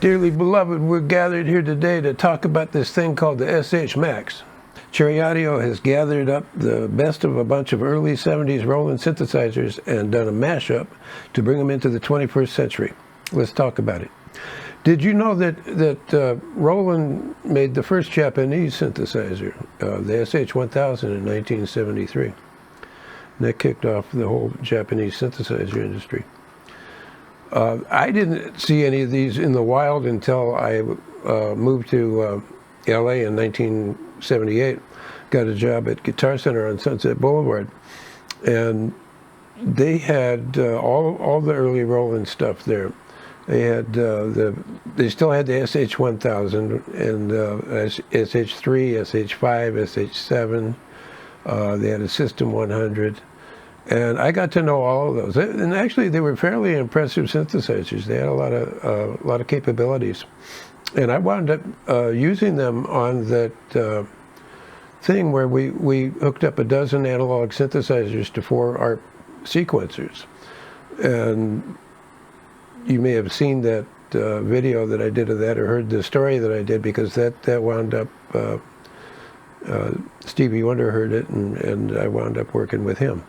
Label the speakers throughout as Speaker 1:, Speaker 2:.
Speaker 1: Dearly beloved, we're gathered here today to talk about this thing called the SH Max. Cherry Audio has gathered up the best of a bunch of early 70s Roland synthesizers and done a mashup to bring them into the 21st century. Let's talk about it. Did you know that Roland made the first Japanese synthesizer, the SH-1000, in 1973? And that kicked off the whole Japanese synthesizer industry. I didn't see any of these in the wild until I moved to LA in 1978. Got a job at Guitar Center on Sunset Boulevard, and they had all the early Roland stuff there. They had they still had the SH-1000 and SH-3, SH-5, SH-7. They had a System 100. And I got to know all of those, and actually they were fairly impressive synthesizers. They had a lot of capabilities, and I wound up using them on that thing where we hooked up a dozen analog synthesizers to 4 ARP sequencers, and you may have seen that video that I did of that, or heard the story that I did, because that wound up Stevie Wonder heard it, and I wound up working with him.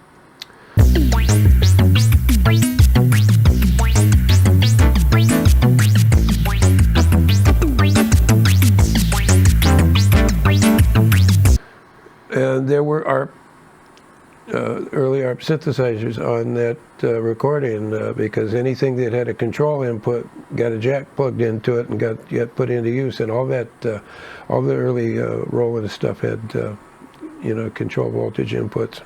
Speaker 1: And there were early ARP synthesizers on that recording, because anything that had a control input got a jack plugged into it and got put into use, and all that, all the early Roland stuff had, control voltage inputs.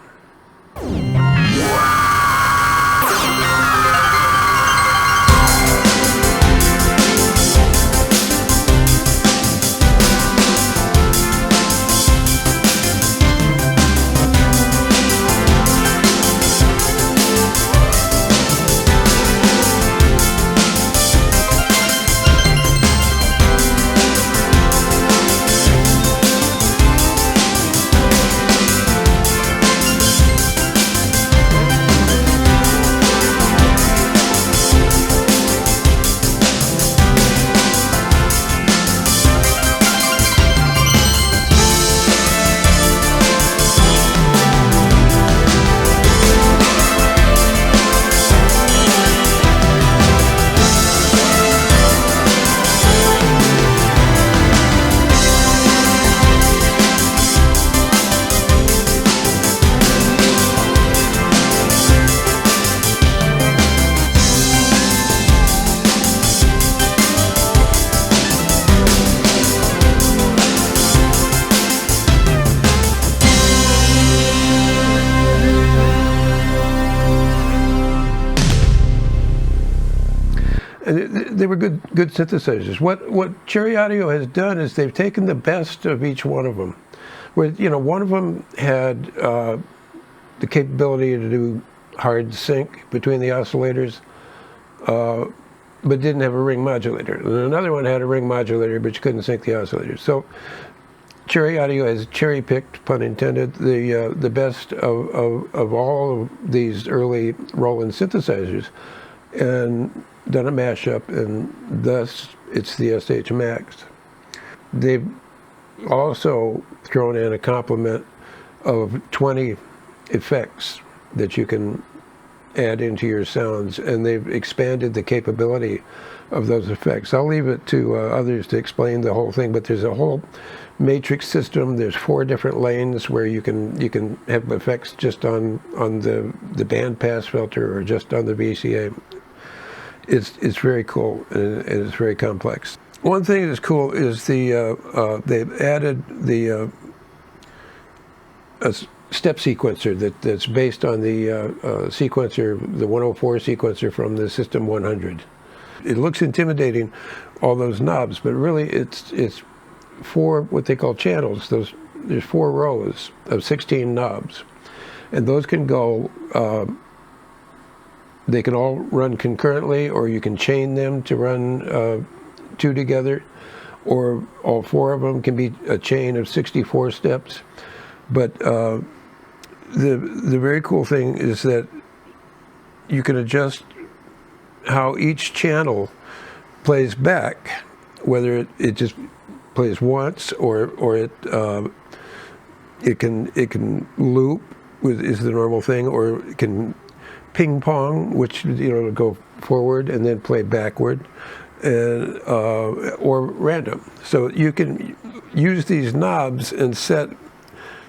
Speaker 1: They were good synthesizers. What Cherry Audio has done is they've taken the best of each one of them. Where one of them had the capability to do hard sync between the oscillators, but didn't have a ring modulator. And another one had a ring modulator, but you couldn't sync the oscillators. So Cherry Audio has cherry-picked, pun intended, the best of all of these early Roland synthesizers, and done a mashup, and thus it's the SH Max. They've also thrown in a complement of 20 effects that you can add into your sounds, and they've expanded the capability of those effects. I'll leave it to others to explain the whole thing, but there's a whole matrix system. There's 4 different lanes where you can have effects just on the band pass filter or just on the VCA. It's very cool, and it's very complex. One thing that's cool is they've added the a step sequencer that's based on the sequencer, the 104 sequencer from the System 100. It looks intimidating, all those knobs, but really it's 4 what they call channels. There's 4 rows of 16 knobs, and those can go. They can all run concurrently, or you can chain them to run 2 together, or all 4 of them can be a chain of 64 steps. But the very cool thing is that you can adjust how each channel plays back, whether it just plays once or it can loop, is the normal thing, or it can ping-pong, which it'll go forward and then play backward, and or random. So you can use these knobs and set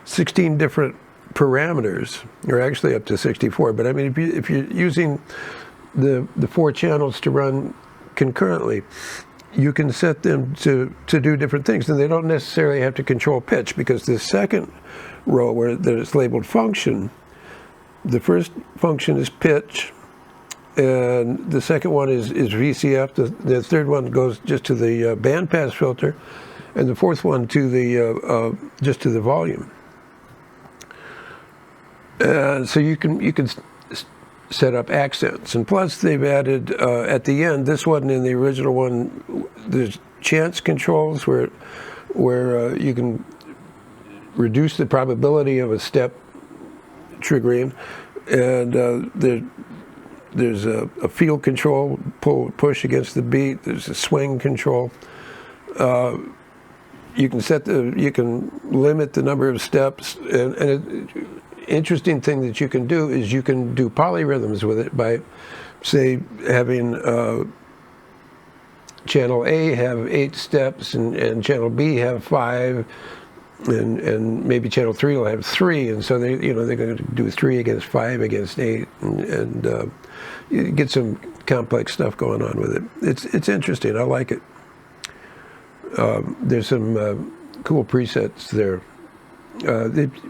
Speaker 1: 16 different parameters, or actually up to 64. But I mean, if you're using the 4 channels to run concurrently, you can set them to do different things, and they don't necessarily have to control pitch, because the second row where it's labeled function, the first function is pitch, and the second one is VCF. The third one goes just to the bandpass filter, and the fourth one to the just to the volume. So you can set up accents, and plus they've added at the end. This wasn't in the original one. There's chance controls where you can reduce the probability of a step triggering, and there's a field control, push against the beat. There's a swing control. You can limit the number of steps, and interesting thing that you can do is you can do polyrhythms with it by, say, having channel A have 8 steps and channel B have 5, and maybe channel 3 will have 3, and so they're going to do 3 against 5 against 8, and you get some complex stuff going on with it. It's interesting. I like it. There's some cool presets there.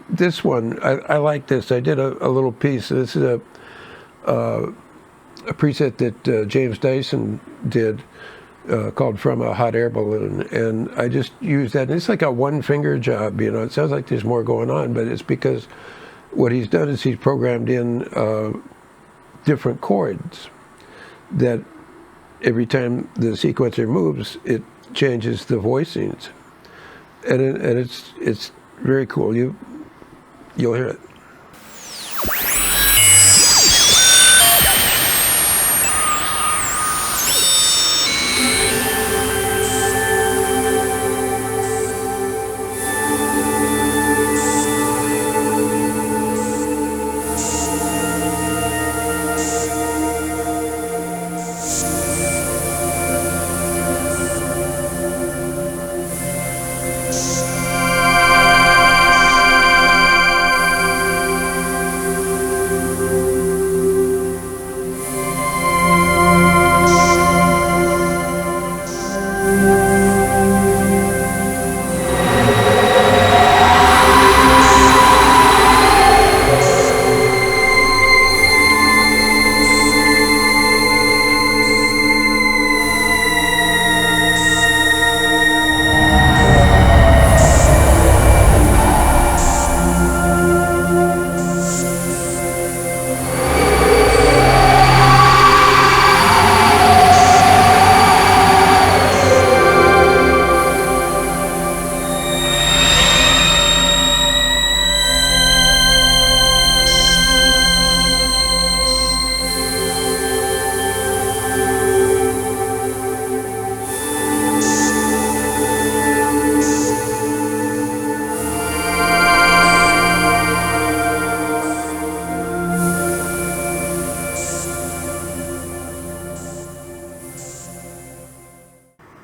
Speaker 1: This one, I like this. I did a little piece. This is a preset that James Dyson did called From a Hot Air Balloon, and I just used that. And it's like a one-finger job, It sounds like there's more going on, but it's because what he's done is he's programmed in different chords that every time the sequencer moves, it changes the voicings, and it's very cool. You'll hear it.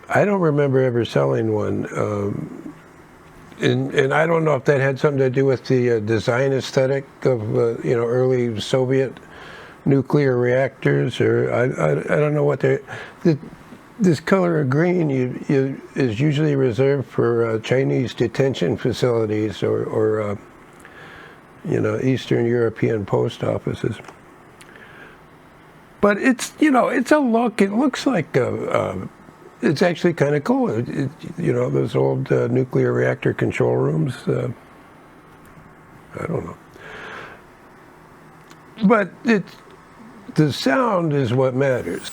Speaker 1: I don't remember ever selling one, and I don't know if that had something to do with the design aesthetic of early Soviet nuclear reactors, or I don't know what they. This color of green is usually reserved for Chinese detention facilities or Eastern European post offices. But it's a look. It looks like it's actually kind of cool. Those old nuclear reactor control rooms. I don't know. But the sound is what matters.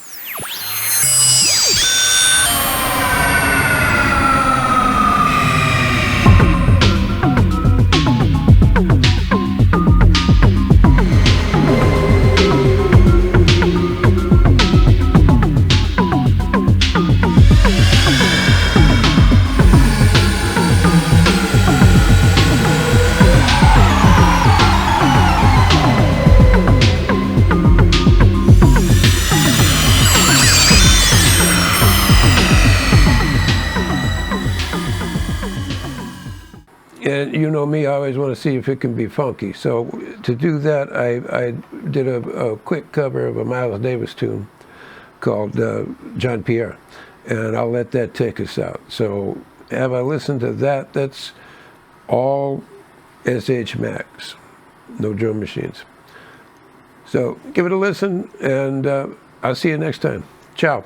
Speaker 1: know me, I always want to see if it can be funky. So to do that, I did a quick cover of a Miles Davis tune called John Pierre, and I'll let that take us out. So have I listened to that? That's all SH Max, no drum machines. So give it a listen, and I'll see you next time. Ciao.